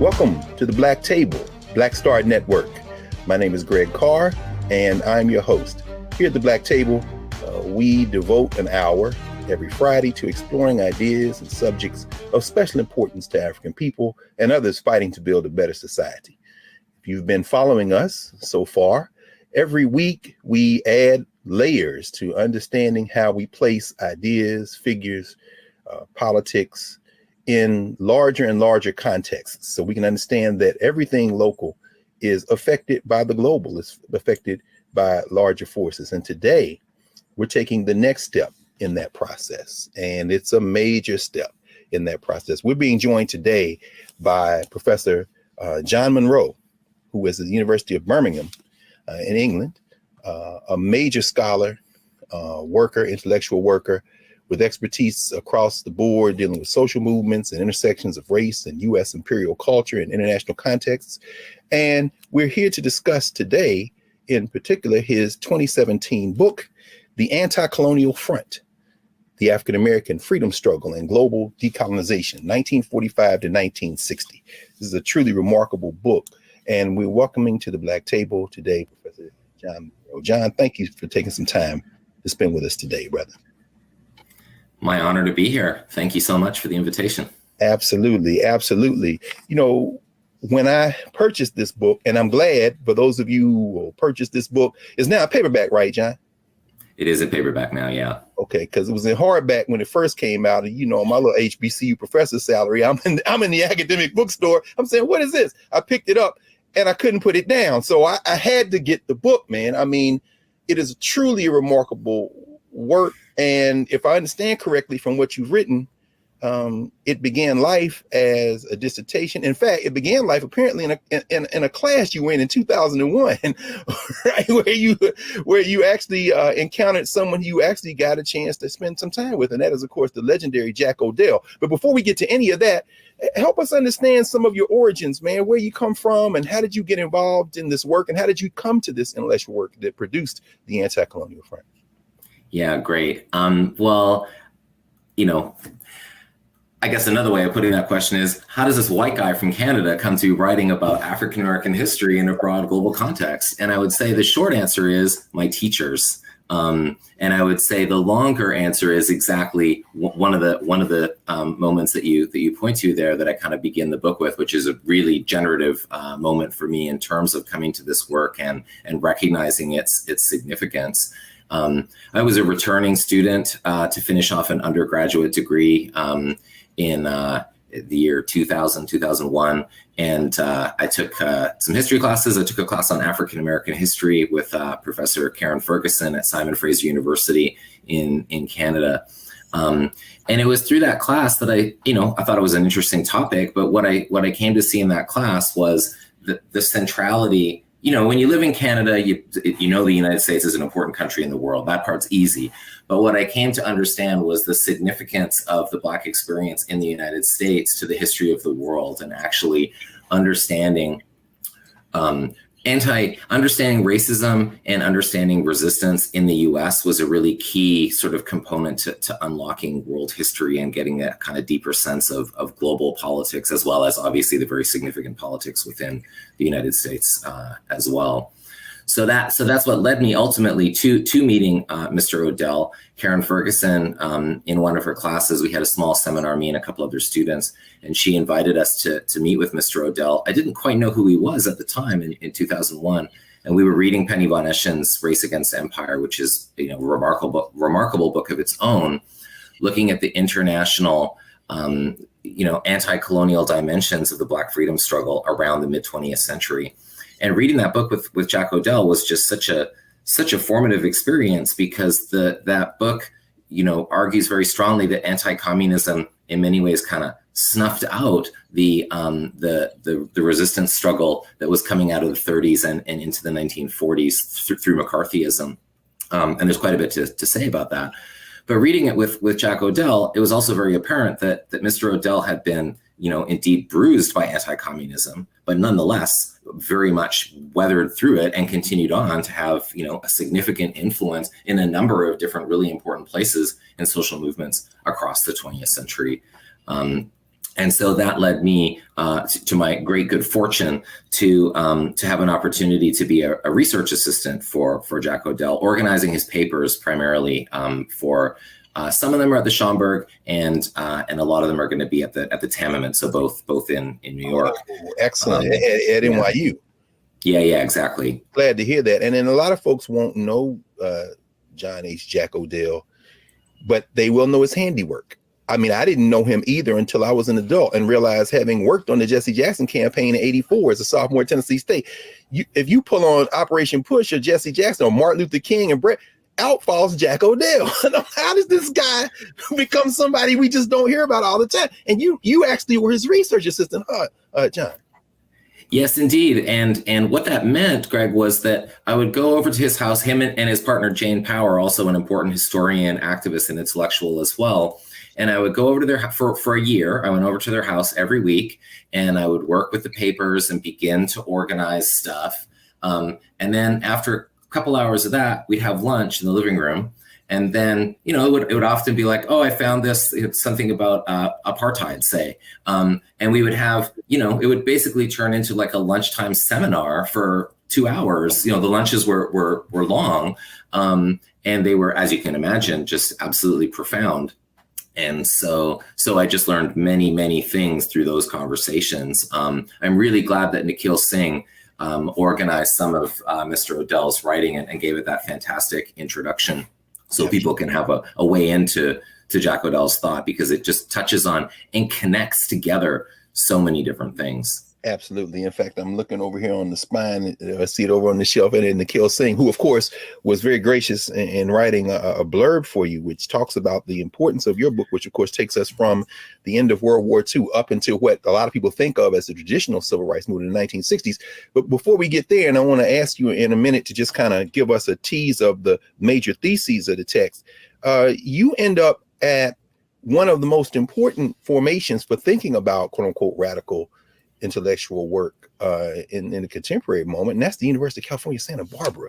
Welcome to the Black Table, Black Star Network. My name is Greg Carr, and I'm your host. Here at the Black Table, we devote an hour every Friday to exploring ideas and subjects of special importance to African people and others fighting to build a better society. If you've been following us so far, every week we add layers to understanding how we place ideas, figures, politics in larger and larger contexts, so we can understand that everything local is affected by the global, it's affected by larger forces. And today we're taking the next step in that process, and it's a major step in that process. We're being joined today by Professor John Munro, who is at the University of Birmingham in England, a major scholar, worker, intellectual worker, with expertise across the board dealing with social movements and intersections of race and U.S. imperial culture and international contexts. And we're here to discuss today, in particular, his 2017 book, The Anticolonial Front, The African American Freedom Struggle and Global Decolonization, 1945 to 1960. This is a truly remarkable book. And we're welcoming to the Black Table today, Professor John Munro. John, thank you for taking some time to spend with us today, brother. My honor to be here. Thank you so much for the invitation. Absolutely. Absolutely. You know, when I purchased this book, and I'm glad for those of you who will purchase this book, it's now a paperback, right, John? It is a paperback now, yeah. Okay, because it was in hardback when it first came out. And, you know, my little HBCU professor salary, I'm in the academic bookstore. I'm saying, what is this? I picked it up and I couldn't put it down. So I had to get the book, man. I mean, it is truly a remarkable work. And if I understand correctly from what you've written, it began life as a dissertation. In fact, it began life apparently in a class you were in 2001, right? Where you actually encountered someone you actually got a chance to spend some time with, and that is, of course, the legendary Jack O'Dell. But before we get to any of that, help us understand some of your origins, man. Where you come from, and how did you get involved in this work, and how did you come to this intellectual work that produced the Anti-Colonial Front? Yeah, great. Well, you know, I guess another way of putting that question is, how does this white guy from Canada come to writing about African-American history in a broad global context? And I would say the short answer is my teachers. And I would say the longer answer is exactly one of the moments that you point to there that I kind of begin the book with, which is a really generative moment for me in terms of coming to this work and recognizing its significance. I was a returning student to finish off an undergraduate degree in the year 2000, 2001. And I took some history classes. I took a class on African-American history with Professor Karen Ferguson at Simon Fraser University in Canada. And it was through that class that I thought it was an interesting topic. But what I came to see in that class was the centrality. You know, when you live in Canada, you know the United States is an important country in the world. That part's easy. But what I came to understand was the significance of the Black experience in the United States to the history of the world, and actually understanding understanding racism and understanding resistance in the US was a really key sort of component to unlocking world history and getting that kind of deeper sense of global politics, as well as obviously the very significant politics within the United States as well. So that's what led me ultimately to meeting Mr. O'Dell. Karen Ferguson, in one of her classes, we had a small seminar, me and a couple other students, and she invited us to meet with Mr. O'Dell. I didn't quite know who he was at the time in 2001, and we were reading Penny von Eschen's Race Against Empire, which is a remarkable book of its own, looking at the international anti-colonial dimensions of the Black freedom struggle around the mid-20th century. And reading that book with Jack O'Dell was just such a formative experience, because that book, argues very strongly that anti-communism in many ways kind of snuffed out the resistance struggle that was coming out of the 30s and into the 1940s through McCarthyism. And there's quite a bit to say about that. But reading it with Jack O'Dell, it was also very apparent that Mr. O'Dell had been, indeed bruised by anti-communism, but nonetheless very much weathered through it and continued on to have, a significant influence in a number of different really important places in social movements across the 20th century. And so that led me to my great good fortune to have an opportunity to be a research assistant for Jack O'Dell, organizing his papers primarily for some of them are at the Schomburg, and a lot of them are going to be at the Tamiment, so both in New York. Oh, excellent. At NYU. Yeah, exactly. Glad to hear that. And then a lot of folks won't know John H. Jack O'Dell, but they will know his handiwork. I mean, I didn't know him either until I was an adult and realized, having worked on the Jesse Jackson campaign in '84 as a sophomore at Tennessee State, if you pull on Operation Push or Jesse Jackson or Martin Luther King and Brett, out falls Jack O'Dell. How does this guy become somebody we just don't hear about all the time? And you actually were his research assistant, John. Yes, indeed. And what that meant, Greg, was that I would go over to his house, him and his partner, Jane Power, also an important historian, activist, and intellectual as well. And I would go over to their for a year. I went over to their house every week, and I would work with the papers and begin to organize stuff. And then after a couple hours of that, we'd have lunch in the living room. And then, it would often be like, oh, I found this, something about apartheid, say. And we would have, it would basically turn into like a lunchtime seminar for 2 hours. The lunches were long, and they were, as you can imagine, just absolutely profound. And so I just learned many, many things through those conversations. I'm really glad that Nikhil Singh organized some of Mr. O'Dell's writing and gave it that fantastic introduction, so people can have a way into Jack O'Dell's thought, because it just touches on and connects together so many different things. Absolutely. In fact, I'm looking over here on the spine. I see it over on the shelf. And Nikhil Singh, who, of course, was very gracious in writing a blurb for you, which talks about the importance of your book, which, of course, takes us from the end of World War II up into what a lot of people think of as the traditional civil rights movement in the 1960s. But before we get there, and I want to ask you in a minute to just kind of give us a tease of the major theses of the text, you end up at one of the most important formations for thinking about, quote unquote, radical intellectual work in the contemporary moment, and that's the University of California, Santa Barbara.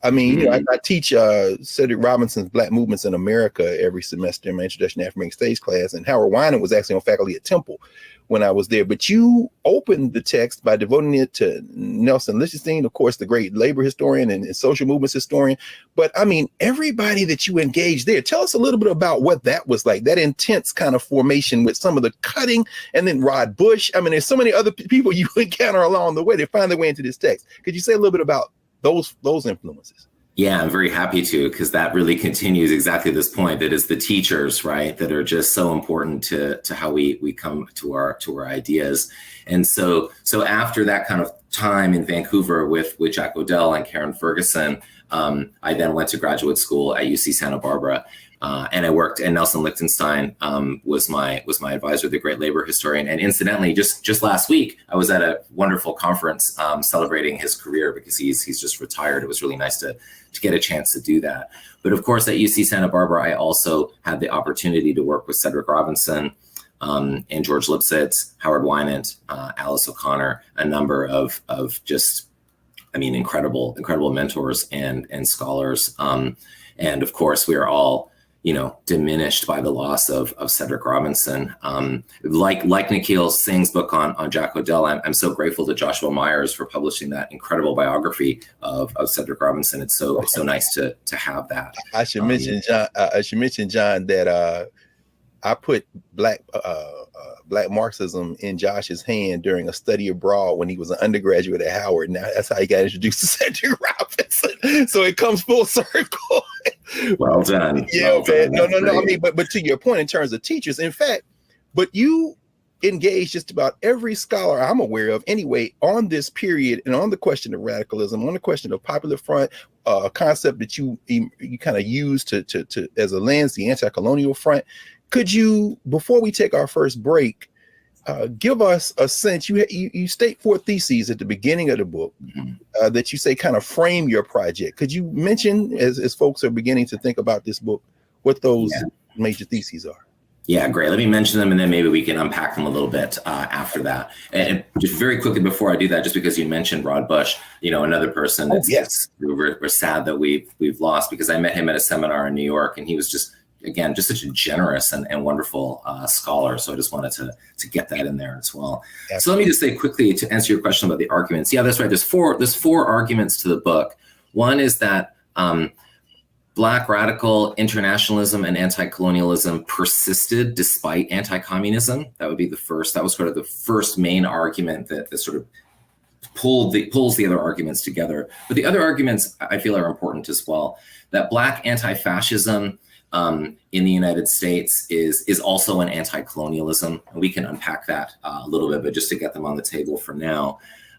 I mean, I teach Cedric Robinson's Black Movements in America every semester in my Introduction to African Studies class, and Howard Winan was actually on faculty at Temple when I was there. But you opened the text by devoting it to Nelson Lichtenstein, of course, the great labor historian and social movements historian. But I mean, everybody that you engaged there, tell us a little bit about what that was like, that intense kind of formation with some of the cutting, and then Rod Bush. I mean, there's so many other people you encounter along the way that find their way into this text. Could you say a little bit about those influences? Yeah, I'm very happy to, because that really continues exactly this point, that is the teachers, right, that are just so important to how we come to our ideas. And so after that kind of time in Vancouver with Jack O'Dell and Karen Ferguson, I then went to graduate school at UC Santa Barbara. And I worked, and Nelson Lichtenstein was my advisor, the great labor historian. And incidentally, just last week, I was at a wonderful conference celebrating his career, because he's just retired. It was really nice to get a chance to do that. But of course, at UC Santa Barbara, I also had the opportunity to work with Cedric Robinson and George Lipsitz, Howard Winan, Alice O'Connor, a number of just, incredible mentors and scholars. And of course, we are all, diminished by the loss of Cedric Robinson. Like Nikhil Singh's book on Jack O'Dell, I'm so grateful to Joshua Myers for publishing that incredible biography of Cedric Robinson. It's so nice to have that. I should mention, John, that I put Black Marxism in Josh's hand during a study abroad when he was an undergraduate at Howard. Now that's how he got introduced to Cedric Robinson. So it comes full circle. Well done. Yeah, well done. No. I mean, but to your point in terms of teachers, in fact, but you engage just about every scholar I'm aware of anyway on this period, and on the question of radicalism, on the question of Popular Front, a concept that you kind of use to as a lens, the Anti-Colonial Front. Could you, before we take our first break, give us a sense? You state 4 theses at the beginning of the book that you say kind of frame your project. Could you mention, as folks are beginning to think about this book, what those major theses are? Yeah, great. Let me mention them, and then maybe we can unpack them a little bit after that. And just very quickly before I do that, just because you mentioned Rod Bush, another person we're sad that we've lost, because I met him at a seminar in New York, and he was just again, just such a generous and wonderful scholar. So I just wanted to get that in there as well. Absolutely. So let me just say quickly to answer your question about the arguments. Yeah, that's right. There's four arguments to the book. One is that Black radical internationalism and anti-colonialism persisted despite anti-communism. That would be the first. That was sort of the first main argument that sort of pulls the other arguments together. But the other arguments I feel are important as well. That Black anti-fascism in the United States is also an anti-colonialism. And we can unpack that a little bit, but just to get them on the table for now.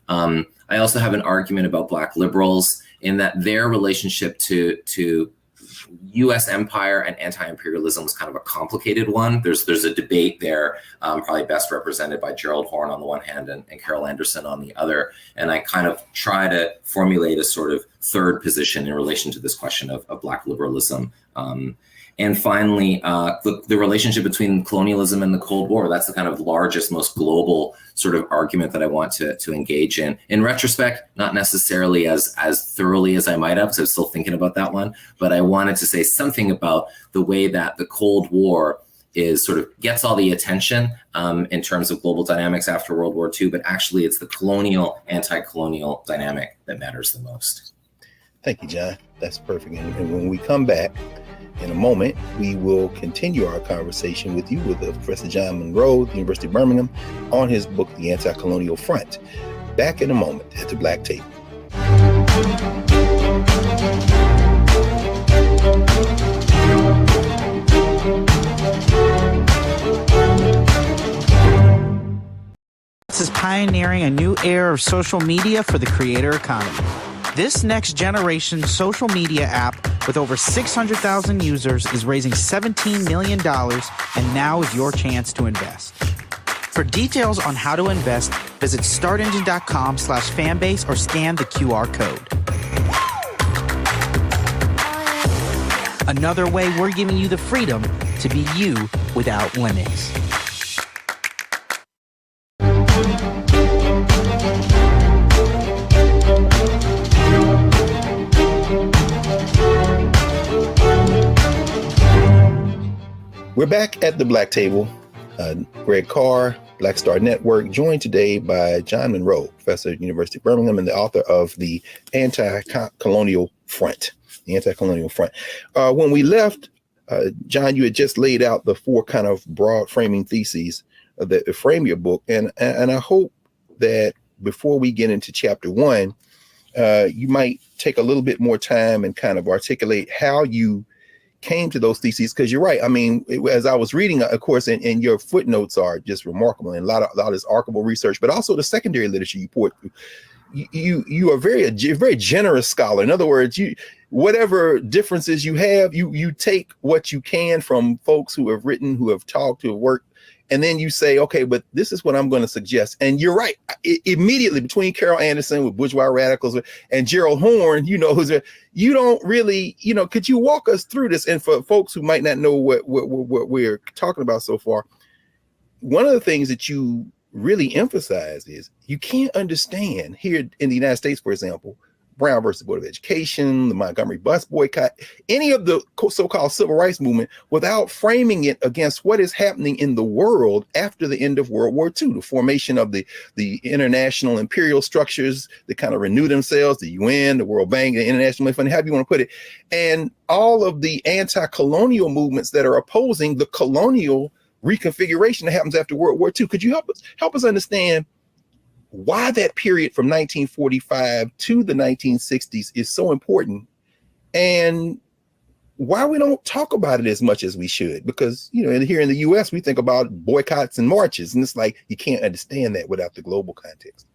I also have an argument about Black liberals in that their relationship to U.S. empire and anti-imperialism was kind of a complicated one. There's a debate there, probably best represented by Gerald Horne on the one hand and Carol Anderson on the other. And I kind of try to formulate a sort of third position in relation to this question of Black liberalism. And finally, the relationship between colonialism and the Cold War. That's the kind of largest, most global sort of argument that I want to engage in. In retrospect, not necessarily as thoroughly as I might have, because I was still thinking about that one. But I wanted to say something about the way that the Cold War is sort of gets all the attention in terms of global dynamics after World War II, but actually it's the colonial, anti-colonial dynamic that matters the most. Thank you, John. That's perfect. And when we come back, in a moment, we will continue our conversation with you with Professor John Munro, the University of Birmingham, on his book, The Anti-Colonial Front. Back in a moment at the Black Table. This is pioneering a new era of social media for the creator economy. This next generation social media app with over 600,000 users is raising $17 million, and now is your chance to invest. For details on how to invest, visit startengine.com/fanbase or scan the QR code. Another way we're giving you the freedom to be you without limits. We're back at the Black Table. Greg Carr, Black Star Network, joined today by John Munro, professor at the University of Birmingham and the author of the Anti-Colonial Front. The Anti-Colonial Front. When we left, John, you had just laid out the four kind of broad framing theses that frame your book, and I hope that before we get into chapter one, you might take a little bit more time and kind of articulate how you came to those theses, because you're right. I mean, as I was reading, of course, and your footnotes are just remarkable, and a lot of this archival research, but also the secondary literature you poured through. You are a very generous scholar. In other words, whatever differences you have, you take what you can from folks who have written, who have talked, who have worked, and then you say, okay, but this is what I'm going to suggest. And you're right. Immediately between Carol Anderson with Bourgeois Radicals and Gerald Horne, you don't really, could you walk us through this? And for folks who might not know what we're talking about so far, one of the things that you really emphasize is you can't understand here in the United States, for example, Brown versus Board of Education, the Montgomery bus boycott, any of the so-called civil rights movement without framing it against what is happening in the world after the end of World War II, the formation of the international imperial structures that kind of renew themselves, the UN, the World Bank, the International Money Fund, however you want to put it, and all of the anti-colonial movements that are opposing the colonial reconfiguration that happens after World War II. Could you help us understand why that period from 1945 to the 1960s is so important, and why we don't talk about it as much as we should? Because, here in the US, we think about boycotts and marches, and it's like, you can't understand that without the global context.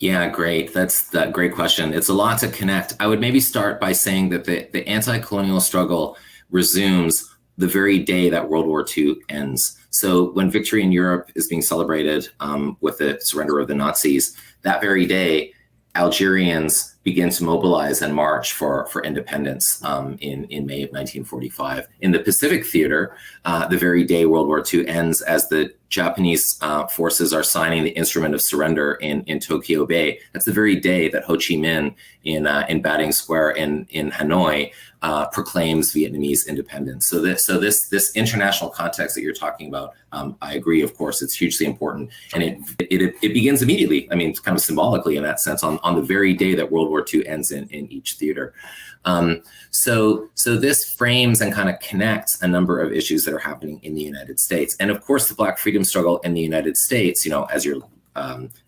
Yeah, great. That's that great question. It's a lot to connect. I would maybe start by saying that the anti-colonial struggle resumes the very day that World War II ends. So when victory in Europe is being celebrated with the surrender of the Nazis, that very day, Algerians begin to mobilize and march for independence in May of 1945. In the Pacific Theater, the very day World War II ends, as the Japanese forces are signing the instrument of surrender in Tokyo Bay. That's the very day that Ho Chi Minh in Bandung Square in Hanoi proclaims Vietnamese independence. So this international context that you're talking about, I agree. Of course, it's hugely important, and it begins immediately. I mean, kind of symbolically in that sense, on the very day that World War II ends in each theater. So this frames and kind of connects a number of issues that are happening in the United States. And of course, the Black freedom struggle in the United States, as your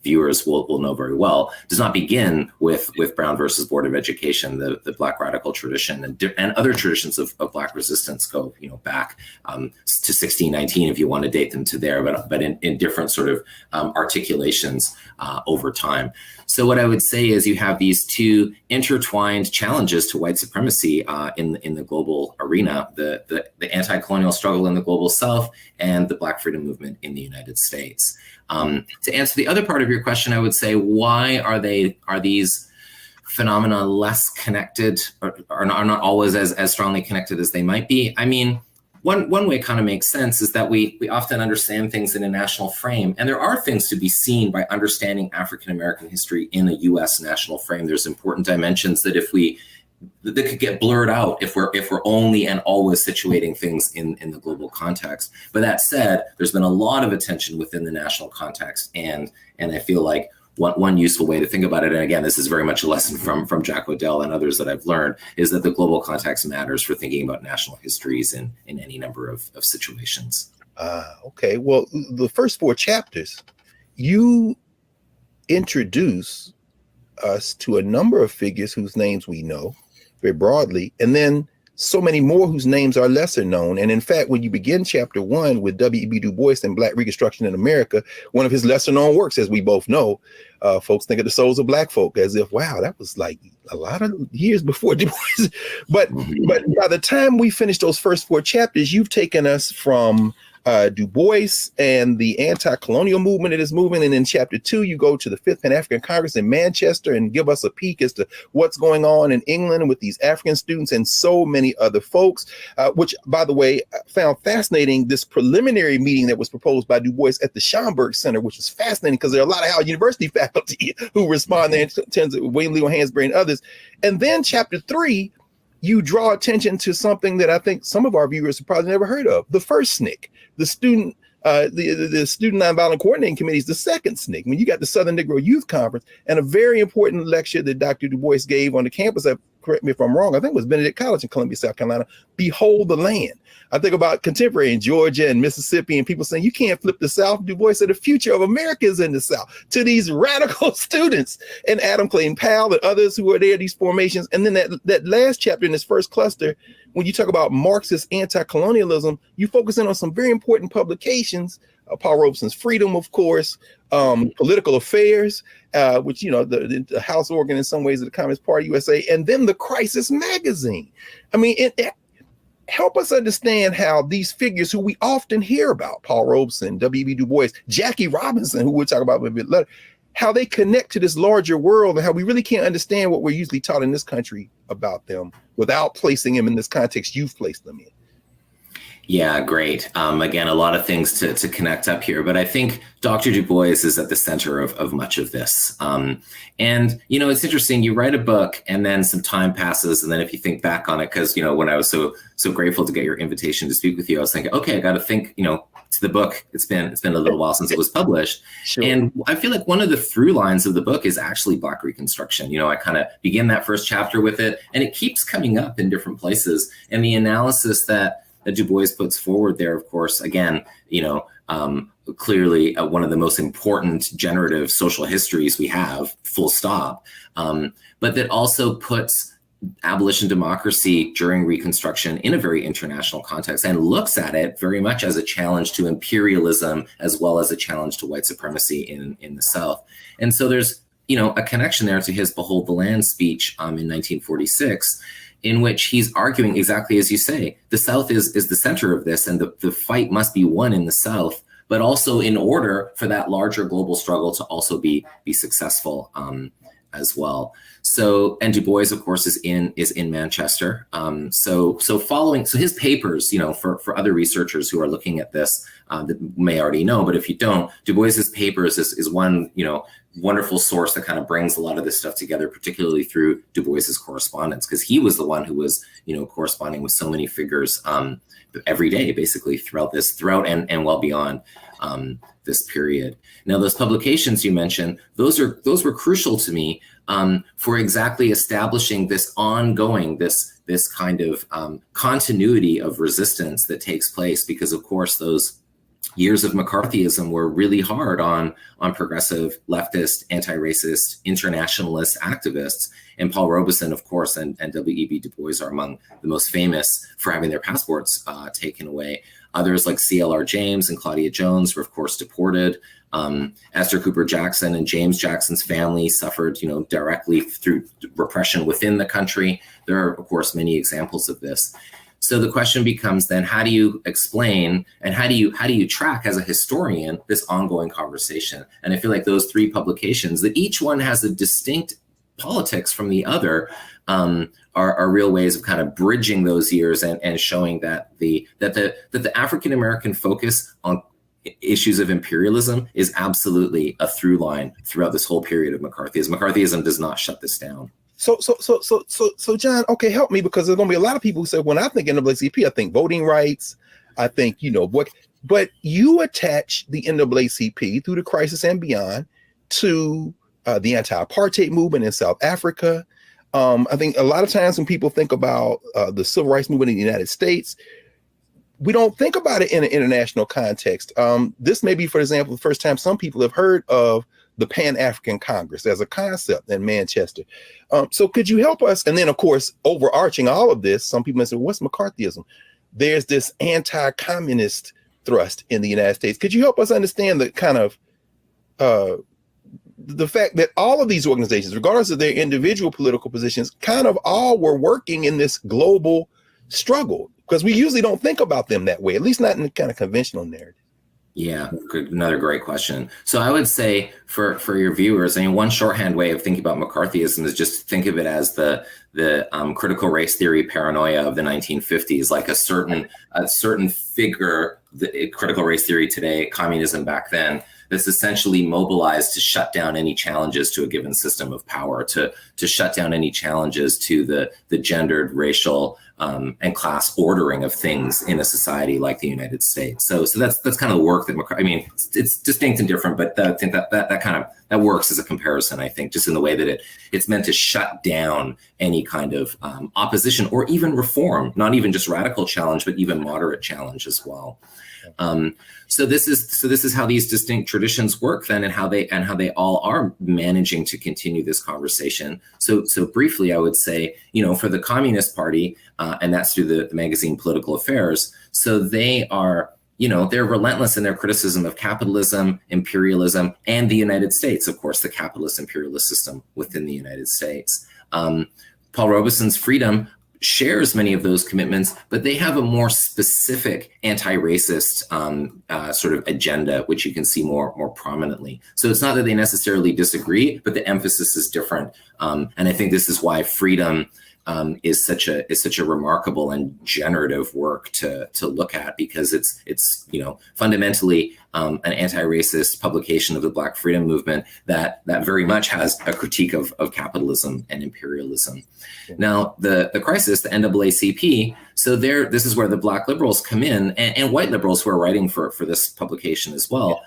viewers will know very well, does not begin with Brown versus Board of Education. The Black radical tradition and other traditions of Black resistance go back to 1619, if you want to date them to there, but in different sort of articulations over time. So what I would say is you have these two intertwined challenges to white supremacy in the global arena: the anti-colonial struggle in the global South and the Black freedom movement in the United States. To answer the other part of your question, I would say, why are these phenomena less connected, or are not always as strongly connected as they might be? I mean, one way it kind of makes sense is that we often understand things in a national frame, and there are things to be seen by understanding African American history in a U.S. national frame. There's important dimensions that that could get blurred out if we're only and always situating things in the global context. But that said, there's been a lot of attention within the national context, and I feel like one useful way to think about it, and again, this is very much a lesson from Jack Waddell and others that I've learned, is that the global context matters for thinking about national histories in any number of situations. Okay, well, the first 4 chapters, you introduce us to a number of figures whose names we know very broadly, and then so many more whose names are lesser known. And in fact, when you begin chapter 1 with W.E.B. Du Bois and Black Reconstruction in America, one of his lesser known works, as we both know, folks think of the souls of Black folk as if, wow, that was like a lot of years before Du Bois. But by the time we finish those first 4 chapters, you've taken us from Du Bois and the anti-colonial movement that is moving. And in chapter 2, you go to the 5th Pan-African Congress in Manchester and give us a peek as to what's going on in England with these African students and so many other folks, which, by the way, I found fascinating, this preliminary meeting that was proposed by Du Bois at the Schomburg Center, which is fascinating because there are a lot of Howard University faculty who respond there in terms of William Leo Hansberry and others. And then chapter 3, you draw attention to something that I think some of our viewers have probably never heard of: the first SNCC, the student Nonviolent Coordinating Committee is the second SNCC. When you got the Southern Negro Youth Conference, and a very important lecture that Dr. Du Bois gave on the campus, correct me if I'm wrong, I think it was Benedict College in Columbia, South Carolina, Behold the Land. I think about contemporary in Georgia and Mississippi and people saying, you can't flip the South. Du Bois said the future of America is in the South, to these radical students, and Adam Clayton Powell and others who are there, these formations. And then that last chapter in this first cluster, when you talk about Marxist anti-colonialism, you focus in on some very important publications, Paul Robeson's Freedom, of course, Political Affairs, which, the house organ in some ways of the Communist Party USA, and then the Crisis magazine. I mean, help us understand how these figures who we often hear about, Paul Robeson, W.E.B. Du Bois, Jackie Robinson, who we'll talk about in a bit later, how they connect to this larger world, and how we really can't understand what we're usually taught in this country about them without placing them in this context you've placed them in. Yeah, great. Again, a lot of things to connect up here, but I think Dr. Du Bois is at the center of much of this. And, it's interesting, you write a book and then some time passes. And then if you think back on it, because, when I was so grateful to get your invitation to speak with you, I was thinking, okay, I got to think, to the book. It's been a little while since it was published. Sure. And I feel like one of the through lines of the book is actually Black Reconstruction. I kind of begin that first chapter with it, and it keeps coming up in different places. And the analysis that Du Bois puts forward there, of course, again, clearly one of the most important generative social histories we have, full stop, but that also puts abolition democracy during Reconstruction in a very international context and looks at it very much as a challenge to imperialism as well as a challenge to white supremacy in the South. And so there's, a connection there to his Behold the Land speech in 1946, in which he's arguing exactly as you say, the South is the center of this, and the fight must be won in the South, but also in order for that larger global struggle to also be successful as well. And Du Bois, of course, is in Manchester. So his papers, for other researchers who are looking at this that may already know, but if you don't, Du Bois's papers is one, wonderful source that kind of brings a lot of this stuff together, particularly through Du Bois's correspondence, because he was the one who was, corresponding with so many figures every day, basically throughout and well beyond this period. Now, those publications you mentioned, those were crucial to me for exactly establishing this ongoing, this kind of continuity of resistance that takes place, because of course those years of McCarthyism were really hard on progressive, leftist, anti-racist, internationalist activists. And Paul Robeson, of course, and W.E.B. Du Bois are among the most famous for having their passports taken away. Others like C.L.R. James and Claudia Jones were, of course, deported. Esther Cooper Jackson and James Jackson's family suffered, directly through repression within the country. There are, of course, many examples of this. So the question becomes then, how do you explain and how do you track as a historian this ongoing conversation? And I feel like those three publications, that each one has a distinct politics from the other, are real ways of kind of bridging those years and showing that the African American focus on issues of imperialism is absolutely a through line throughout this whole period of McCarthyism. McCarthyism does not shut this down. So John, okay, help me, because there's going to be a lot of people who say, when I think NAACP, I think voting rights, I think, but you attach the NAACP through the crisis and beyond to the anti-apartheid movement in South Africa. I think a lot of times when people think about the civil rights movement in the United States, we don't think about it in an international context. This may be, for example, the first time some people have heard of the Pan-African Congress as a concept in Manchester. So could you help us? And then, of course, overarching all of this, some people may say, what's McCarthyism? There's this anti-communist thrust in the United States. Could you help us understand the kind of the fact that all of these organizations, regardless of their individual political positions, kind of all were working in this global struggle? Because we usually don't think about them that way, at least not in the kind of conventional narrative. Yeah, another great question. So I would say for your viewers, one shorthand way of thinking about McCarthyism is just think of it as the critical race theory paranoia of the 1950s, like a certain figure, the critical race theory today, communism back then, that's essentially mobilized to shut down any challenges to a given system of power, to shut down any challenges to the gendered, racial, and class ordering of things in a society like the United States. So that's kind of the work that it's distinct and different, but I think that works as a comparison, I think, just in the way that it's meant to shut down any kind of opposition or even reform, not even just radical challenge, but even moderate challenge as well. So this is how these distinct traditions work then, and how they all are managing to continue this conversation. So briefly, I would say, for the Communist Party, and that's through the magazine Political Affairs. So they are, they're relentless in their criticism of capitalism, imperialism, and the United States, of course, the capitalist imperialist system within the United States. Paul Robeson's Freedom shares many of those commitments, but they have a more specific anti-racist sort of agenda, which you can see more prominently. So it's not that they necessarily disagree, but the emphasis is different. And I think this is why Freedom is such a remarkable and generative work to look at, because it's fundamentally an anti-racist publication of the Black Freedom Movement that very much has a critique of capitalism and imperialism. Now, the crisis, the NAACP, so this is where the Black liberals come in, and white liberals who are writing for this publication as well. Yeah.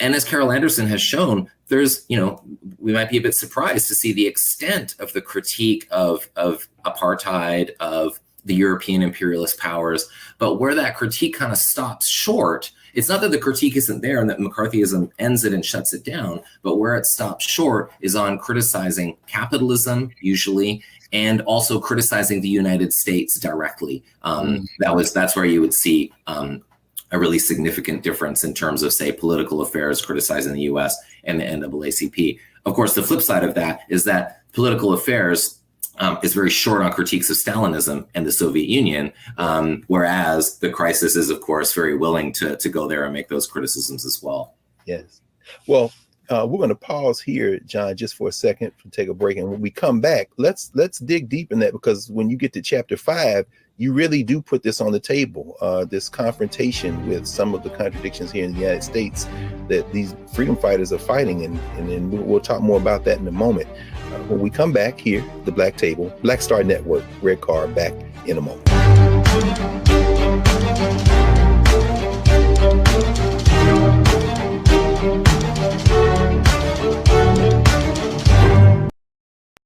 And as Carol Anderson has shown, there's, we might be a bit surprised to see the extent of the critique of apartheid, of the European imperialist powers, but where that critique kind of stops short, it's not that the critique isn't there and that McCarthyism ends it and shuts it down, but where it stops short is on criticizing capitalism, usually, and also criticizing the United States directly. That's where you would see a really significant difference in terms of, say, Political Affairs criticizing the US and the NAACP. Of course, the flip side of that is that Political Affairs is very short on critiques of Stalinism and the Soviet Union, whereas the crisis is, of course, very willing to go there and make those criticisms as well. Yes. Well, We're going to pause here, John, just for a second to take a break. And when we come back, let's dig deep in that, because when you get to chapter 5, you really do put this on the table, this confrontation with some of the contradictions here in the United States that these freedom fighters are fighting. And then we'll talk more about that in a moment. When we come back here, the Black Table, Black Star Network, Greg Carr, back in a moment.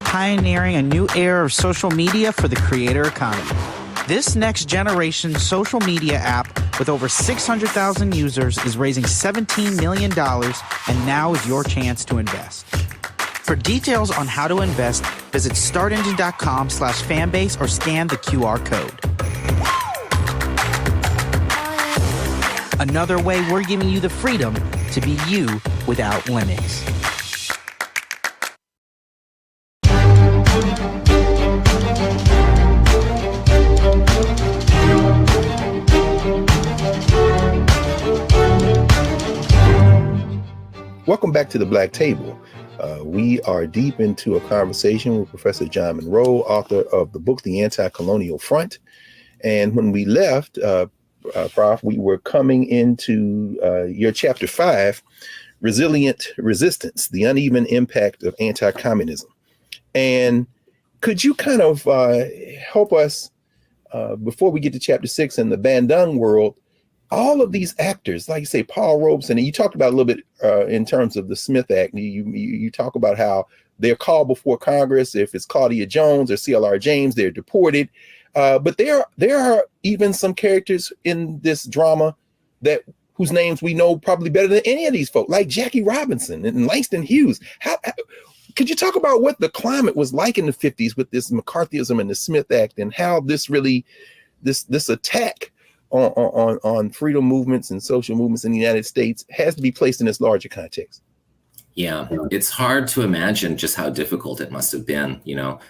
Pioneering a new era of social media for the creator economy. This next generation social media app with over 600,000 users is raising $17 million, and now is your chance to invest. For details on how to invest, visit startengine.com/fanbase or scan the QR code. Another way we're giving you the freedom to be you without limits. Welcome back to the Black Table. We are deep into a conversation with Professor John Munro, author of the book, The Anti-Colonial Front. And when we left, Prof, we were coming into your chapter 5, Resilient Resistance, the Uneven Impact of Anti-communism. And could you kind of help us, before we get to chapter 6 in the Bandung world, all of these actors, like you say, Paul Robeson, and you talked about a little bit in terms of the Smith Act. You talk about how they're called before Congress. If it's Claudia Jones or CLR James, they're deported. But there are even some characters in this drama whose names we know probably better than any of these folks, like Jackie Robinson and Langston Hughes. How could you talk about what the climate was like in the 50s with this McCarthyism and the Smith Act, and how this really, this attack on freedom movements and social movements in the United States has to be placed in this larger context? Yeah, it's hard to imagine just how difficult it must have been,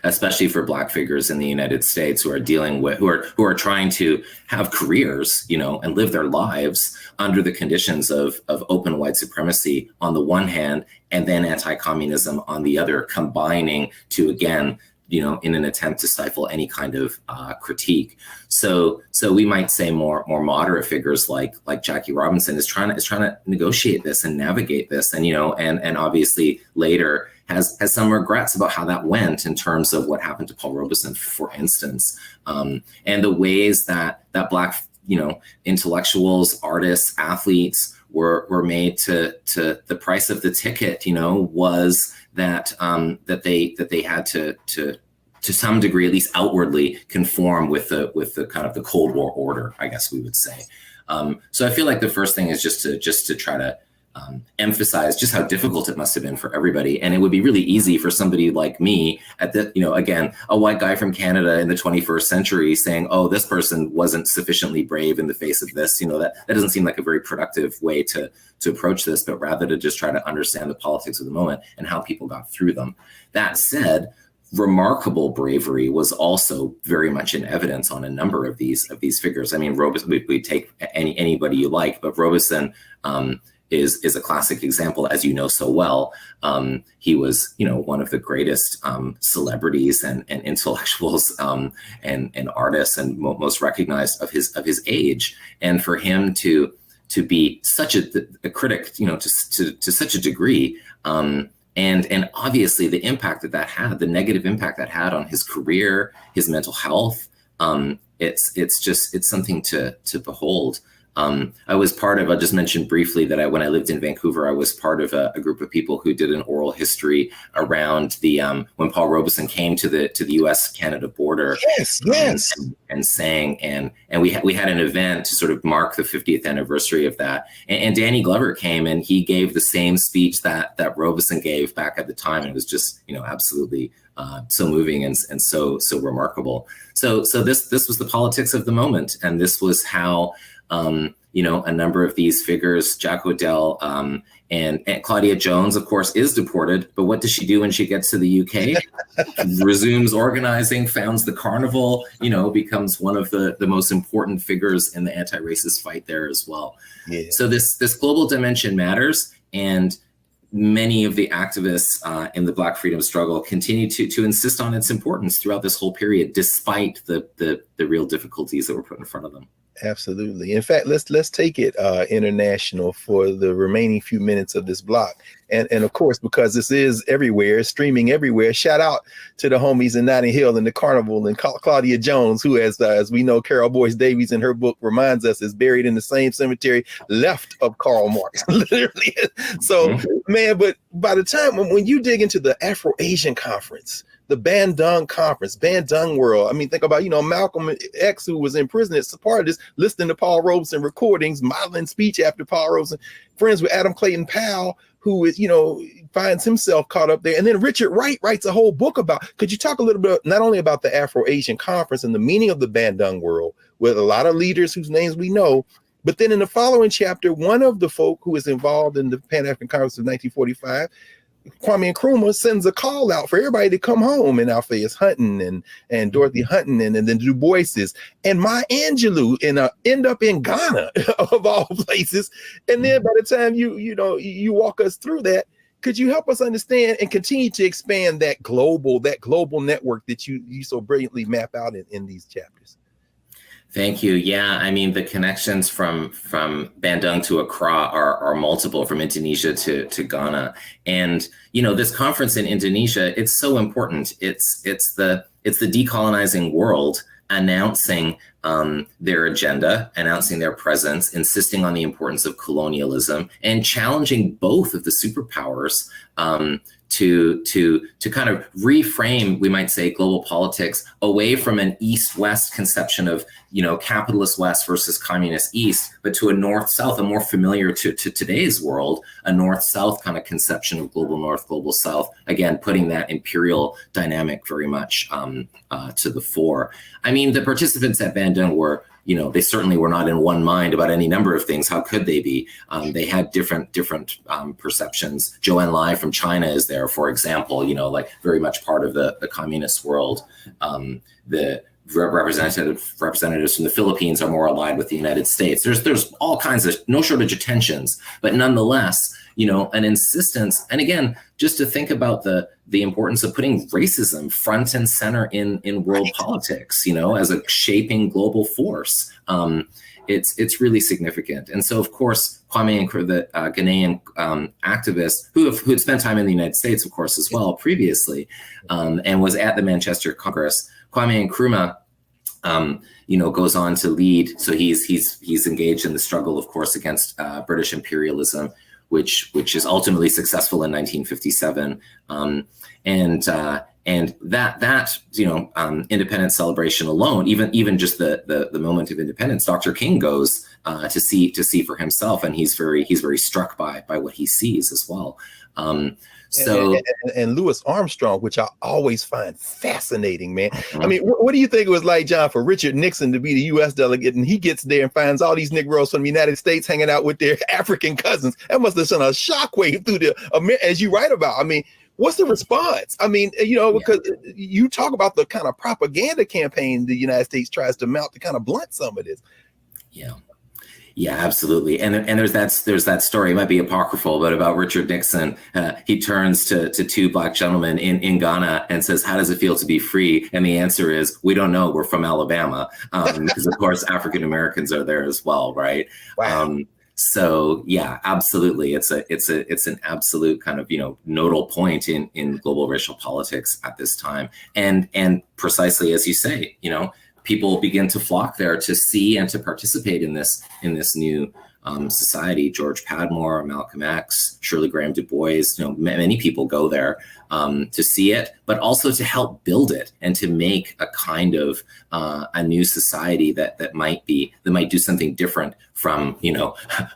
especially for Black figures in the United States who are dealing with, who are trying to have careers, and live their lives under the conditions of open white supremacy on the one hand, and then anti-communism on the other, combining to, again, in an attempt to stifle any kind of critique. So we might say more moderate figures like Jackie Robinson is trying to negotiate this and navigate this, and and obviously later has some regrets about how that went in terms of what happened to Paul Robeson, for instance, and the ways that Black intellectuals, artists, athletes were made to the price of the ticket, was that they had to some degree, at least outwardly, conform with the kind of the Cold War order, I guess we would say. So I feel like the first thing is just to try to emphasize just how difficult it must have been for everybody. And it would be really easy for somebody like me again, a white guy from Canada in the 21st century saying, oh, this person wasn't sufficiently brave in the face of this. That doesn't seem like a very productive way to approach this, but rather to just try to understand the politics of the moment and how people got through them. That said, remarkable bravery was also very much in evidence on a number of these figures. I mean, Robeson, we take anybody you like, but Robeson is a classic example, as you know so well. He was, one of the greatest celebrities and intellectuals and artists and most recognized of his age. And for him to be such a critic, to such a degree, and obviously the impact that had, the negative impact that had on his career, his mental health, it's something to behold. I was part of, I just mentioned briefly that when I lived in Vancouver, I was part of a group of people who did an oral history around the when Paul Robeson came to the U.S.-Canada border. Yes. And sang, and we had an event to sort of mark the 50th anniversary of that. And Danny Glover came, and he gave the same speech that Robeson gave back at the time, and it was just absolutely so moving and so remarkable. So this was the politics of the moment, and this was how a number of these figures, Jack O'Dell and Claudia Jones, of course, is deported. But what does she do when she gets to the UK? Resumes organizing, founds the Carnival, becomes one of the most important figures in the anti-racist fight there as well. Yeah. So this global dimension matters. And many of the activists in the Black freedom struggle continue to insist on its importance throughout this whole period, despite the real difficulties that were put in front of them. Absolutely. In fact, let's take it international for the remaining few minutes of this block. And of course, because this is everywhere, streaming everywhere, shout out to the homies in Notting Hill and the Carnival and Claudia Jones, who, as we know, Carol Boyce Davies in her book reminds us, is buried in the same cemetery left of Karl Marx, literally. So, man, but by the time when you dig into the Afro-Asian Conference, the Bandung Conference, Bandung World. I mean, think about, Malcolm X, who was in prison as part of this, listening to Paul Robeson recordings, modeling speech after Paul Robeson, friends with Adam Clayton Powell, who is, finds himself caught up there. And then Richard Wright writes a whole book could you talk a little bit, not only about the Afro-Asian Conference and the meaning of the Bandung World, with a lot of leaders whose names we know, but then in the following chapter, one of the folk who is involved in the Pan-African Conference of 1945, Kwame Nkrumah, sends a call out for everybody to come home, and Alphaeus Hunton and Dorothy Hunton and then Du Bois's and Maya Angelou end up in Ghana of all places. And then by the time you walk us through that, could you help us understand and continue to expand that global network that you so brilliantly map out in these chapters? Thank you. Yeah, I mean, the connections from Bandung to Accra are multiple, from Indonesia to Ghana. And, this conference in Indonesia, it's so important. It's the decolonizing world announcing their agenda, announcing their presence, insisting on the importance of colonialism, and challenging both of the superpowers to kind of reframe, we might say, global politics away from an East-West conception of, capitalist West versus communist East, but to a North-South, a more familiar to today's world, a North-South kind of conception of global North, global South, again, putting that imperial dynamic very much to the fore. I mean, the participants at Bandung were, they certainly were not in one mind about any number of things. How could they be? They had different perceptions. Zhou Enlai from China is there, for example, very much part of the communist world. The representatives from the Philippines are more aligned with the United States. There's all kinds of, no shortage of tensions, but nonetheless, an insistence. And again, just to think about the importance of putting racism front and center in world politics, as a shaping global force. It's really significant. And so, of course, Kwame Nkrumah, the Ghanaian activist who had spent time in the United States, of course, as well previously, and was at the Manchester Congress. Kwame Nkrumah, goes on to lead. So he's engaged in the struggle, of course, against British imperialism, which is ultimately successful in 1957. And that independence celebration alone, even just the moment of independence, Dr. King goes to see for himself, and he's very struck by what he sees as well. And Louis Armstrong, which I always find fascinating, man. I mean, what do you think it was like, John, for Richard Nixon to be the U.S. delegate, and he gets there and finds all these Negroes from the United States hanging out with their African cousins? That must have sent a shockwave through as you write about. I mean, what's the response? I mean, because you talk about the kind of propaganda campaign the United States tries to mount to kind of blunt some of this. Yeah, absolutely. And there's that story, it might be apocryphal, but about Richard Nixon. He turns to two Black gentlemen in Ghana and says, "How does it feel to be free?" And the answer is, "We don't know. We're from Alabama," because of course African Americans are there as well, right? Wow. So yeah, absolutely. It's an absolute kind of nodal point in global racial politics at this time, and precisely as you say, people begin to flock there to see and to participate in this new society. George Padmore, Malcolm X, Shirley Graham Du Bois, many people go there to see it, but also to help build it and to make a kind of a new society that might do something different from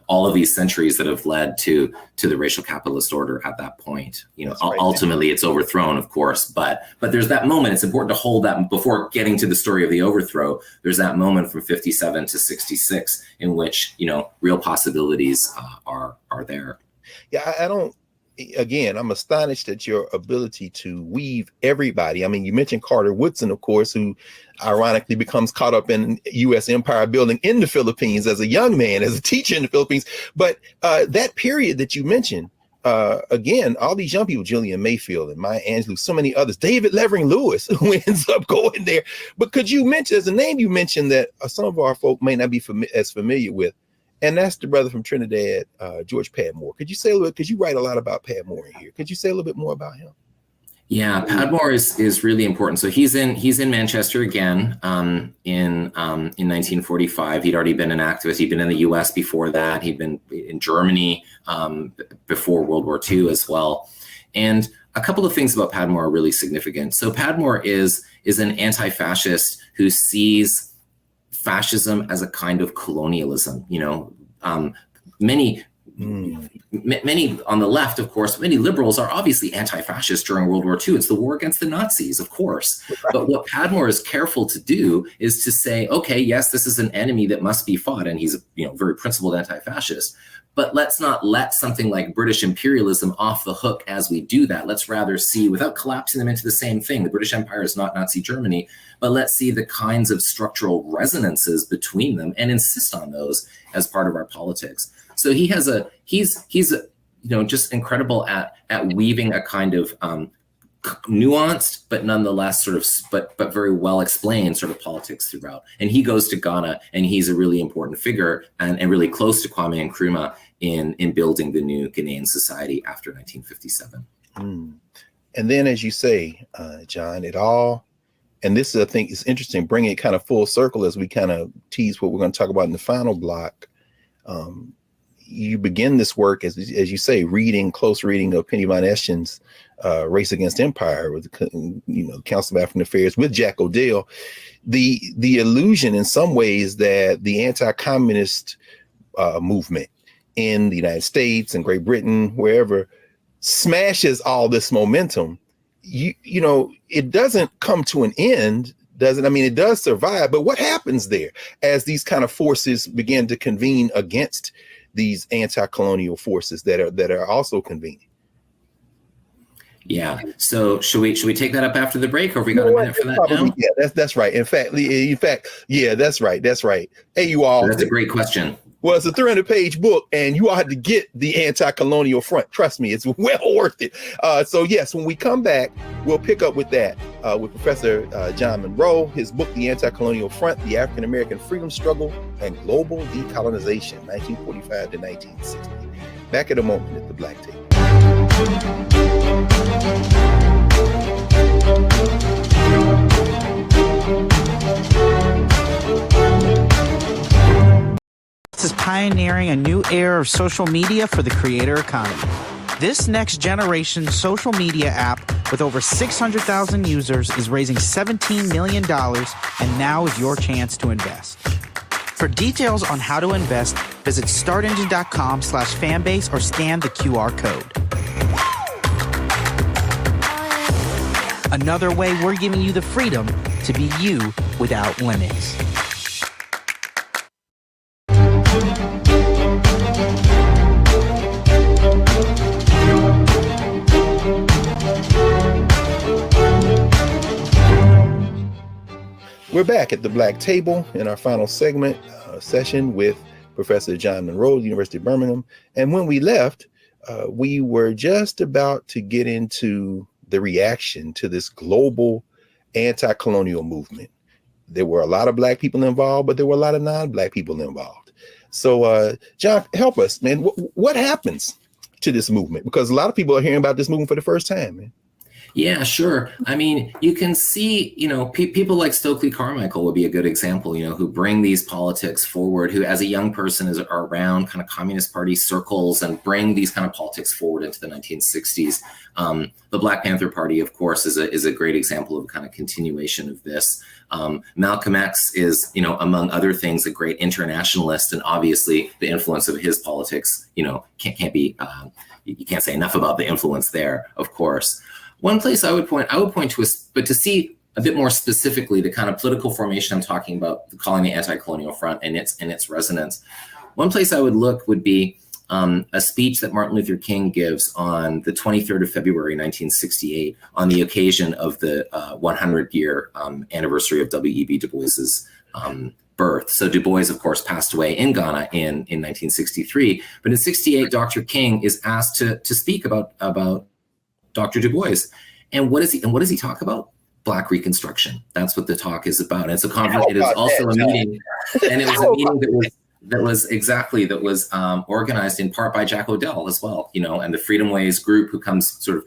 all of these centuries that have led to the racial capitalist order at that point. Ultimately it's overthrown, of course, but there's that moment. It's important to hold that before getting to the story of the overthrow. There's that moment from 57 to 66 in which real possibilities are there. Yeah, Again, I'm astonished at your ability to weave everybody. I mean, you mentioned Carter Woodson, of course, who ironically becomes caught up in U.S. empire building in the Philippines as a young man, as a teacher in the Philippines. But that period that you mentioned, again, all these young people, Jillian Mayfield and Maya Angelou, so many others, David Levering Lewis, who ends up going there. But could you mention, as a name you mentioned that some of our folk may not be as familiar with, and that's the brother from Trinidad, George Padmore. Could you say a little bit, because you write a lot about Padmore in here. Could you say a little bit more about him? Yeah, Padmore is really important. So he's in Manchester again in 1945. He'd already been an activist. He'd been in the U.S. before that. He'd been in Germany before World War II as well. And a couple of things about Padmore are really significant. So Padmore is an anti-fascist who sees fascism as a kind of colonialism. Many on the left, of course, many liberals are obviously anti-fascist during World War II. It's the war against the Nazis, of course. But what Padmore is careful to do is to say, okay, yes, this is an enemy that must be fought, and he's a very principled anti-fascist. But let's not let something like British imperialism off the hook as we do that. Let's rather see, without collapsing them into the same thing, the British Empire is not Nazi Germany, but let's see the kinds of structural resonances between them and insist on those as part of our politics. So he's just incredible at weaving a kind of nuanced, but nonetheless but very well explained sort of politics throughout. And he goes to Ghana, and he's a really important figure and really close to Kwame Nkrumah in building the new Ghanaian society after 1957. And then, as you say, John, and this is, I think, is interesting, bringing it kind of full circle as we kind of tease what we're going to talk about in the final block. You begin this work, as you say, close reading of Penny Von Eschen's Race Against Empire with Council of African Affairs with Jack O'Dell. The illusion in some ways that the anti-communist movement in the United States and Great Britain, wherever, smashes all this momentum. It doesn't come to an end, does it? I mean, it does survive, but what happens there as these kind of forces begin to convene against these anti-colonial forces that are also convening? Yeah. So should we take that up after the break, or have we got a minute for that now? Yeah, that's right. In fact, yeah, that's right. Hey, you all. That's a great question. Well, it's a 300-page book, and you all had to get the Anti-Colonial Front. Trust me, it's well worth it. So yes, when we come back, we'll pick up with that with Professor John Munro, his book, The Anti-Colonial Front, The African American Freedom Struggle and Global Decolonization, 1945 to 1960. Back in a moment at the Black Table. Is pioneering a new era of social media for the creator economy. This next generation social media app with over 600,000 users is raising $17 million, and now is your chance to invest. For details on how to invest, visit startengine.com/fanbase or scan the QR code. Another way we're giving you the freedom to be you without limits. We're back at the Black Table in our final segment session with Professor John Munro, University of Birmingham. And when we left, we were just about to get into the reaction to this global anti-colonial movement. There were a lot of Black people involved, but there were a lot of non-Black people involved. So, John, help us, man. What happens to this movement? Because a lot of people are hearing about this movement for the first time, man. Yeah, sure. I mean, you can see, people like Stokely Carmichael would be a good example, who bring these politics forward, who as a young person are around kind of Communist Party circles and bring these kind of politics forward into the 1960s. The Black Panther Party, of course, is a great example of a kind of continuation of this. Malcolm X is, among other things, a great internationalist, and obviously the influence of his politics, can't be, you can't say enough about the influence there, of course. One place I would point to but to see a bit more specifically the kind of political formation I'm talking about, calling the Anti-Colonial Front and its resonance. One place I would look would be a speech that Martin Luther King gives on the 23rd of February, 1968, on the occasion of the 100-year anniversary of W.E.B. Du Bois's birth. So Du Bois, of course, passed away in Ghana in 1963. But in 68, Dr. King is asked to speak about Dr. Du Bois. And what does he talk about? Black Reconstruction. That's what the talk is about. And it's a conference. It is also a meeting, and it was a meeting that was organized in part by Jack Odell as well, and the Freedom Ways group, who comes sort of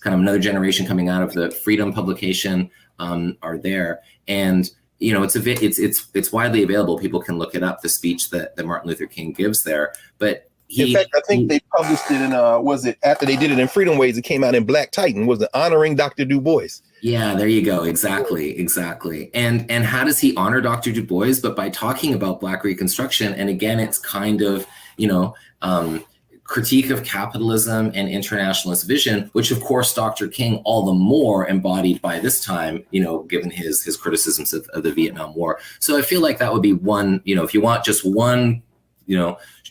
kind of another generation coming out of the Freedom publication, are there. And it's widely available. People can look it up, the speech that Martin Luther King gives there. But in fact, I think they published it in was it after they did it in Freedom Ways? It came out in Black Titan. Was it honoring Dr. Du Bois? Yeah, there you go. Exactly. And how does he honor Dr. Du Bois? But by talking about Black Reconstruction. And again, it's kind of, critique of capitalism and internationalist vision, which of course Dr. King all the more embodied by this time, given his criticisms of the Vietnam War. So I feel like that would be one, if you want just one,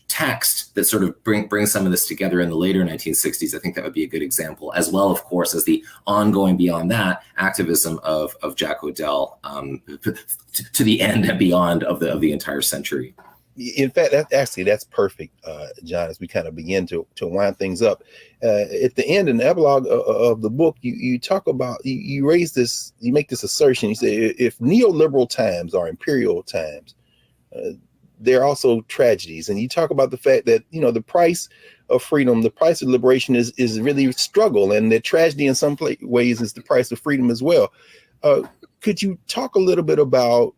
text that sort of brings some of this together in the later 1960s, I think that would be a good example, as well, of course, as the ongoing beyond that activism of Jack Odell to the end and beyond of the entire century. In fact, that's perfect, John, as we kind of begin to wind things up. At the end, in the epilogue of the book, you talk about, you raise this, you make this assertion. You say, if neoliberal times are imperial times, there are also tragedies. And you talk about the fact that, the price of freedom, the price of liberation is really struggle. And the tragedy in some ways is the price of freedom as well. Could you talk a little bit about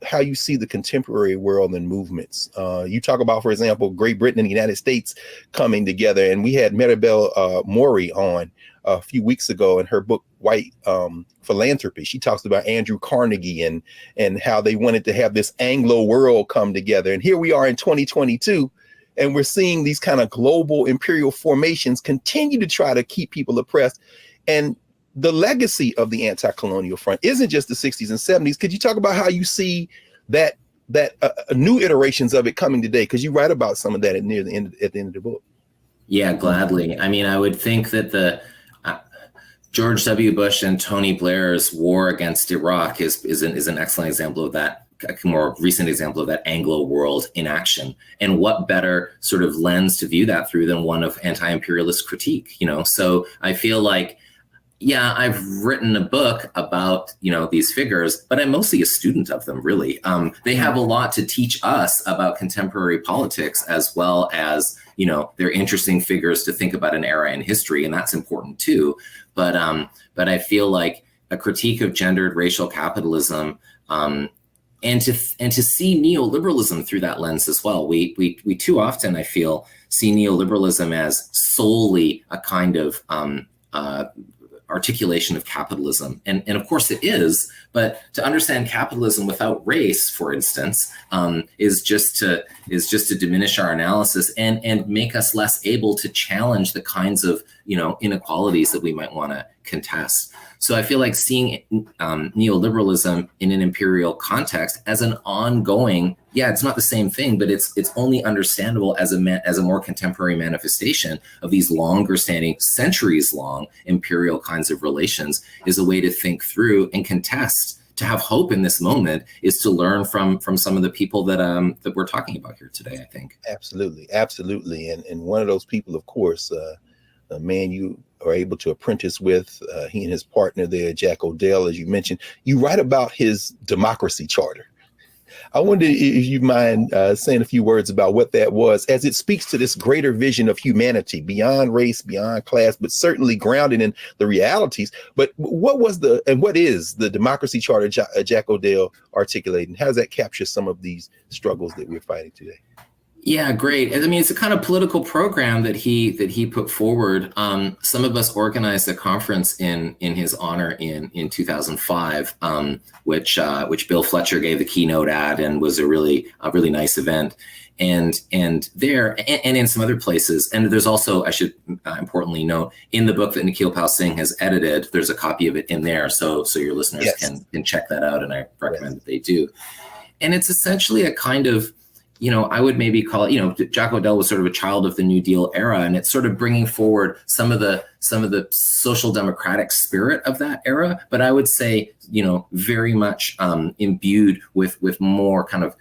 how you see the contemporary world and movements? You talk about, for example, Great Britain and the United States coming together. And we had Maribel Mori on a few weeks ago in her book, White Philanthropy. She talks about Andrew Carnegie and how they wanted to have this Anglo world come together. And here we are in 2022, and we're seeing these kind of global imperial formations continue to try to keep people oppressed. And the legacy of the Anti-Colonial Front isn't just the 60s and 70s. Could you talk about how you see that new iterations of it coming today? Because you write about some of that at the end of the book. Yeah, gladly. I mean, I would think that the George W. Bush and Tony Blair's war against Iraq is an excellent example of that, a more recent example of that Anglo world in action. And what better sort of lens to view that through than one of anti-imperialist critique, So I feel like, yeah, I've written a book about, these figures, but I'm mostly a student of them, really. They have a lot to teach us about contemporary politics, as well as, they're interesting figures to think about an era in history, and that's important too. But I feel like a critique of gendered racial capitalism, and to see neoliberalism through that lens as well. We too often, I feel, see neoliberalism as solely a kind of articulation of capitalism. And of course it is, but to understand capitalism without race, for instance, is just to diminish our analysis and make us less able to challenge the kinds of, inequalities that we might want to contest. So I feel like seeing neoliberalism in an imperial context as an ongoing, it's not the same thing, but it's only understandable as a more contemporary manifestation of these longer standing, centuries long imperial kinds of relations, is a way to think through and contest. To have hope in this moment is to learn from some of the people that we're talking about here today, I think. Absolutely. And one of those people, of course, a man you are able to apprentice with, he and his partner there, Jack Odell, as you mentioned. You write about his democracy charter. I wonder if you mind saying a few words about what that was, as it speaks to this greater vision of humanity beyond race, beyond class, but certainly grounded in the realities. But what is the democracy charter Jack Odell articulating? How does that capture some of these struggles that we're fighting today? Yeah, great. I mean, it's a kind of political program that he put forward. Some of us organized a conference in his honor in 2005, which Bill Fletcher gave the keynote at, and was a really nice event. And there and in some other places, and there's also, I should importantly note, in the book that Nikhil Pal Singh has edited, there's a copy of it in there, so your listeners can check that out, and I recommend that they do. And it's essentially a kind of I would maybe call it, Jack O'Dell was sort of a child of the New Deal era, and it's sort of bringing forward some of the social democratic spirit of that era. But I would say, very much imbued with more kind of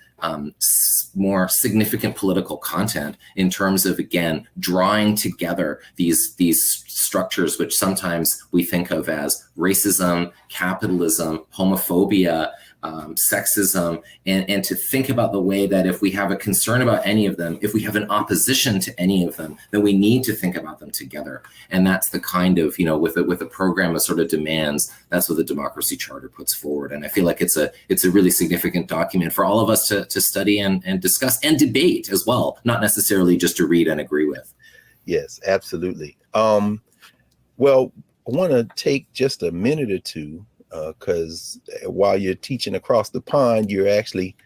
more significant political content in terms of, again, drawing together these structures which sometimes we think of as racism, capitalism, homophobia, sexism, and to think about the way that if we have a concern about any of them, if we have an opposition to any of them, then we need to think about them together. And that's the kind of, with a program of sort of demands, that's what the Democracy Charter puts forward. And I feel like it's a really significant document for all of us to study and discuss and debate as well, not necessarily just to read and agree with. Yes, absolutely. Well, I want to take just a minute or two, because while you're teaching across the pond, you're actually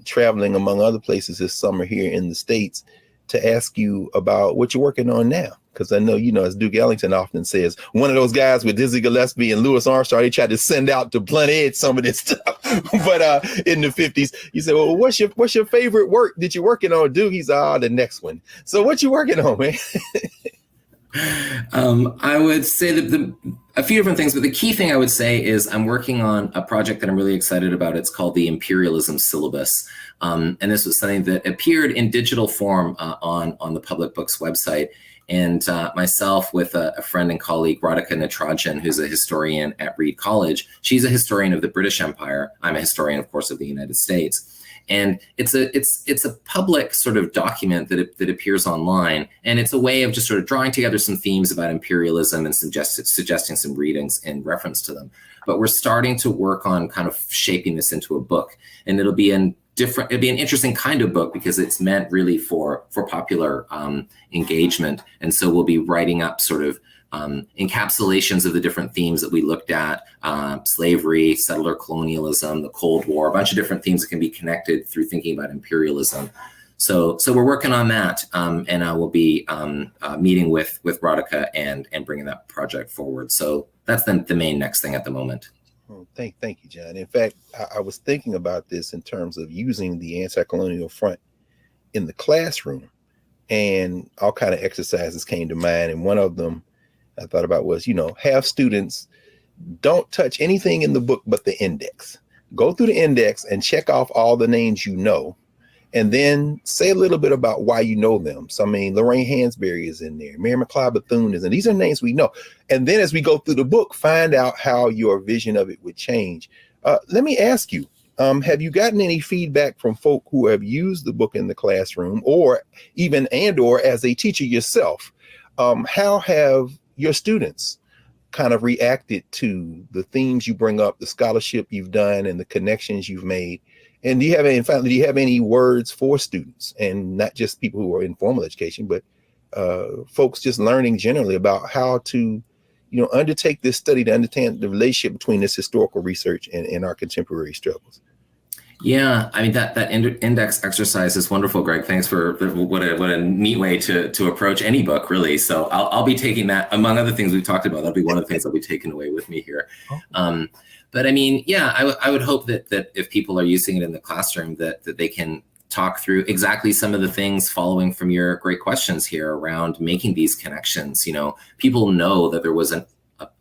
traveling among other places this summer here in the States, to ask you about what you're working on now. Because I know, as Duke Ellington often says, one of those guys with Dizzy Gillespie and Louis Armstrong, they tried to send out to blunt edge some of this stuff. But in the 50s, you said, well, what's your favorite work that you're working on, Duke? He's the next one. So what you working on, man? I would say that a few different things, but the key thing I would say is I'm working on a project that I'm really excited about. It's called the Imperialism Syllabus. And this was something that appeared in digital form on the Public Books website. And myself with a friend and colleague, Radhika Natarajan, who's a historian at Reed College. She's a historian of the British Empire. I'm a historian, of course, of the United States. And it's a public sort of document that appears online, and it's a way of just sort of drawing together some themes about imperialism and suggesting some readings in reference to them. But we're starting to work on kind of shaping this into a book, and it'll be an interesting kind of book because it's meant really for popular engagement. And so we'll be writing up sort of encapsulations of the different themes that we looked at, slavery, settler colonialism, the Cold War, a bunch of different themes that can be connected through thinking about imperialism. So we're working on that, and I will be meeting with Radhika and bringing that project forward. So that's the main next thing at the moment. Oh, thank you, John. In fact, I was thinking about this in terms of using the Anti-Colonial Front in the classroom, and all kind of exercises came to mind. And one of them I thought about was, have students don't touch anything in the book but the index. Go through the index and check off all the names you know, and then say a little bit about why you know them. So, Lorraine Hansberry is in there. Mary McLeod Bethune is in. These are names we know. And then as we go through the book, find out how your vision of it would change. Let me ask you, have you gotten any feedback from folk who have used the book in the classroom or as a teacher yourself? How have your students kind of reacted to the themes you bring up, the scholarship you've done, and the connections you've made? And do you have any words for students, and not just people who are in formal education, but folks just learning generally about how to, undertake this study to understand the relationship between this historical research and our contemporary struggles? Yeah, that index exercise is wonderful, Greg. Thanks for what a neat way to approach any book, really. So I'll be taking that, among other things we've talked about. That'll be one of the things I'll be taking away with me here. Oh. But I would hope that if people are using it in the classroom, that they can talk through exactly some of the things following from your great questions here around making these connections. People know that there was a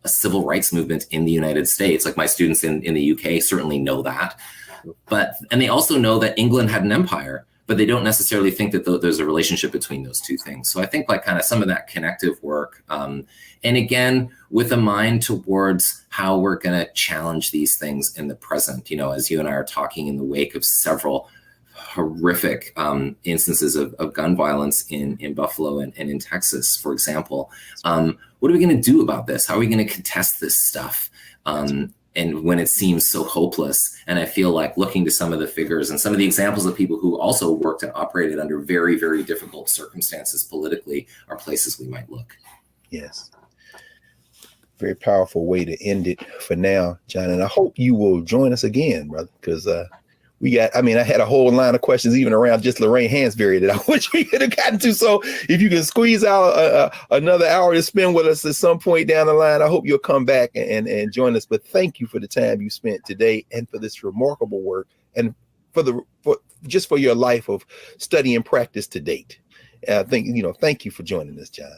civil rights movement in the United States. Like my students in the UK certainly know that. And they also know that England had an empire, but they don't necessarily think that there's a relationship between those two things. So I think like kind of some of that connective work, and again, with a mind towards how we're going to challenge these things in the present, as you and I are talking in the wake of several horrific instances of gun violence in Buffalo and in Texas, for example. What are we going to do about this? How are we going to contest this stuff? And when it seems so hopeless. And I feel like looking to some of the figures and some of the examples of people who also worked and operated under very, very difficult circumstances politically are places we might look. Yes. Very powerful way to end it for now, John. And I hope you will join us again, brother, because I had a whole line of questions even around just Lorraine Hansberry that I wish we could have gotten to. So if you can squeeze out another hour to spend with us at some point down the line, I hope you'll come back and join us. But thank you for the time you spent today and for this remarkable work. And for your life of study and practice to date. Thank you for joining us, John.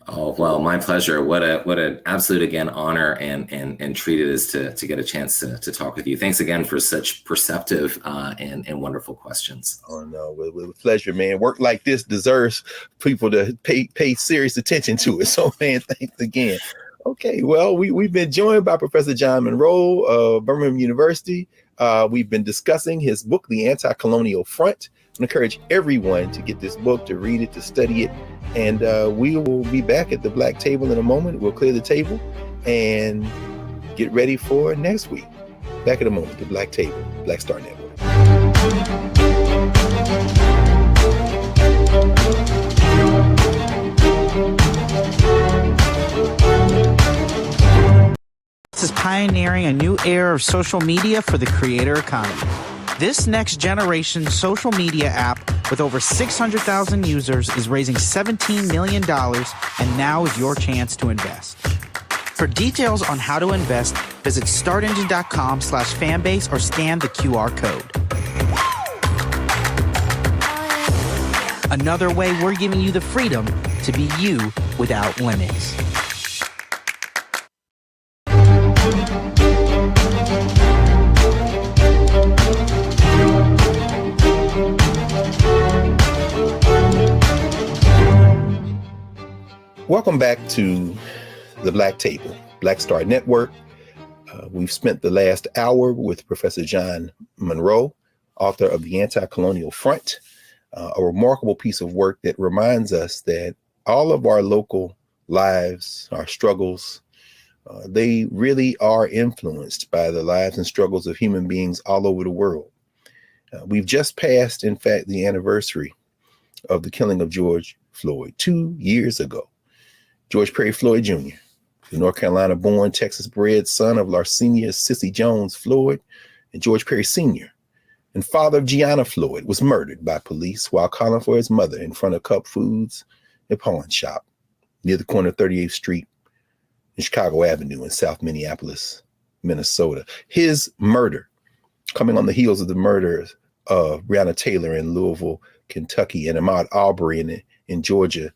Oh, well, my pleasure. What an absolute, again, honor and treat it is to get a chance to talk with you. Thanks again for such perceptive and wonderful questions. Oh, no, with pleasure, man. Work like this deserves people to pay serious attention to it. So, man, thanks again. Okay, well, we've been joined by Professor John Munro of Birmingham University. We've been discussing his book, The Anti-Colonial Front. I encourage everyone to get this book, to read it, to study it. And we will be back at the Black Table in a moment. We'll clear the table and get ready for next week. Back in a moment, the Black Table, Black Star Network. This is pioneering a new era of social media for the creator economy. This next generation social media app with over 600,000 users is raising $17 million, and now is your chance to invest. For details on how to invest, visit startengine.com/fanbase or scan the QR code. Another way we're giving you the freedom to be you without limits. Welcome back to the Black Table, Black Star Network. We've spent the last hour with Professor John Munro, author of The Anti-Colonial Front, a remarkable piece of work that reminds us that all of our local lives, our struggles, they really are influenced by the lives and struggles of human beings all over the world. We've just passed, in fact, the anniversary of the killing of George Floyd 2 years ago. George Perry Floyd Jr., the North Carolina born, Texas bred son of Larcenia Sissy Jones Floyd and George Perry Sr., and father of Gianna Floyd, was murdered by police while calling for his mother in front of Cup Foods, a pawn shop near the corner of 38th Street and Chicago Avenue in South Minneapolis, Minnesota. His murder, coming on the heels of the murders of Breonna Taylor in Louisville, Kentucky, and Ahmaud Arbery in Georgia,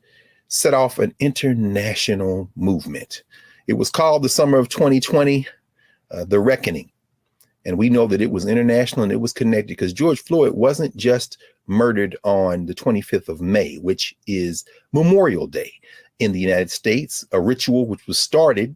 set off an international movement. It was called the summer of 2020, The Reckoning. And we know that it was international and it was connected because George Floyd wasn't just murdered on the 25th of May, which is Memorial Day in the United States, a ritual which was started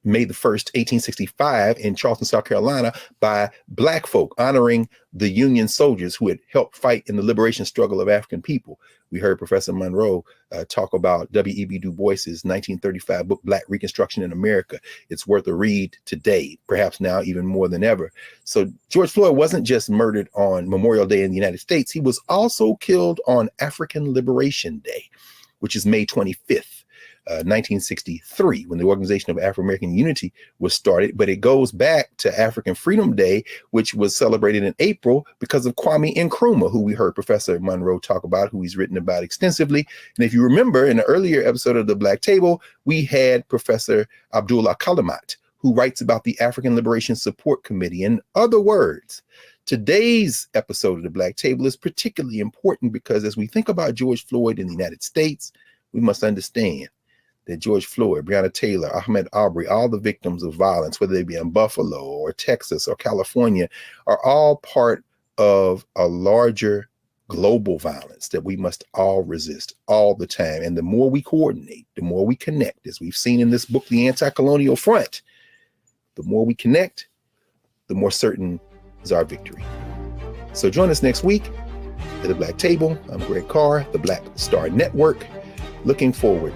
May the 1st, 1865 in Charleston, South Carolina by Black folk honoring the Union soldiers who had helped fight in the liberation struggle of African people. We heard Professor Munro talk about W.E.B. Du Bois's 1935 book, Black Reconstruction in America. It's worth a read today, perhaps now even more than ever. So George Floyd wasn't just murdered on Memorial Day in the United States. He was also killed on African Liberation Day, which is May 25th. 1963, when the Organization of Afro-American Unity was started, but it goes back to African Freedom Day, which was celebrated in April because of Kwame Nkrumah, who we heard Professor Munro talk about, who he's written about extensively. And if you remember, in an earlier episode of the Black Table, we had Professor Abdullah Kalimat, who writes about the African Liberation Support Committee. In other words, today's episode of the Black Table is particularly important because as we think about George Floyd in the United States, we must understand that George Floyd, Breonna Taylor, Ahmaud Arbery, all the victims of violence, whether they be in Buffalo or Texas or California, are all part of a larger global violence that we must all resist all the time. And the more we coordinate, the more we connect, as we've seen in this book, The Anti-Colonial Front, the more we connect, the more certain is our victory. So join us next week at the Black Table. I'm Greg Carr, the Black Star Network. Looking forward